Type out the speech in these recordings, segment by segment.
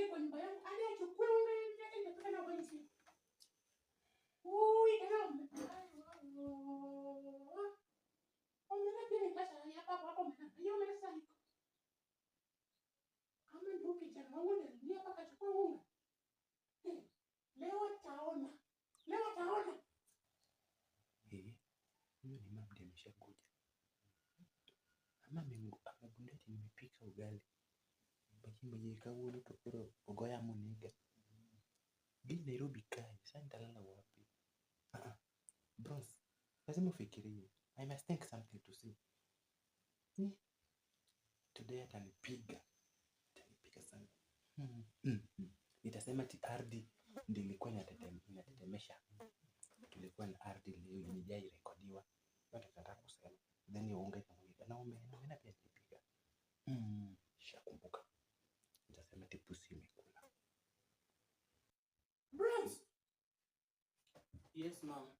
aingie kwa nyumba yangu, ali achukue unga yake nitatoka na kwa hizi. Ui, kana Omena pia nipasha hapa hapo mna. Hiyo mna sasa iko. Kama ndio kijana wangu ndio hapa kachukua unga. Leo taona. Leo taona. Huyo ni mama ndiye ameshakuja. Mama amegundua nimepika ugali. Mwenye kauli tokoro ogoya muniga. Hii Nairobi kai, sasa nitalala wapi? Bros, lazima ufikirie. I must think something to say. Today atanipiga sana. Nitasema ati ardhi ndio ilikuwa inatetemesha. Tulikuwa na ardhi leo imejai rekodiwa. Watu wanataka kusema. Then unga na umeona pia nipiga. Shakumbuka. Nitasema ati pusi imekula. Bros. Yes, mom.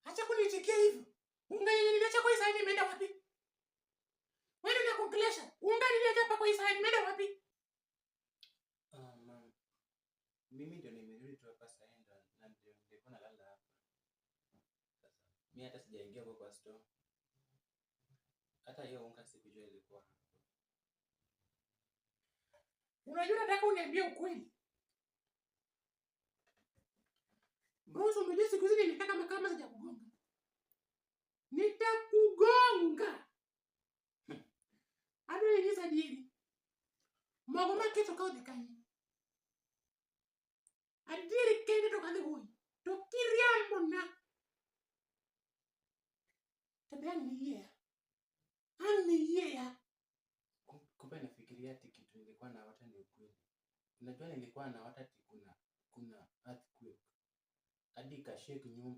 Acha kunichekia hivyo. Unga yenyewe niliacha kwa sahani imeenda wapi? Wewe ndio kuongelesha. Unga niliacha hapa kwa sahani imeenda wapi? Mom. Mimi ndio nimerudi tu hapa sasa na ndio nilikuwa nalala hapa. Sasa mimi hata sijaingia kwa store. Hata hiyo unga sikujua ilikuwa hapo. Unajua nataka uniambie ukweli. Bros, unajua siku hizi nilitaka makama sijakugonga. Nitakugonga. Ado niliza dili. Magoma kitu kwa dekani. Adiri kende to kale hoyi. To kiriambo na. Tabia ni yeye. Ani yeye. Kumbe nafikiria ati kitu nilikuwa na wata ni ukweli. Unajua nilikuwa na wata ati kuna earthquake. Hadi kashake nyumba.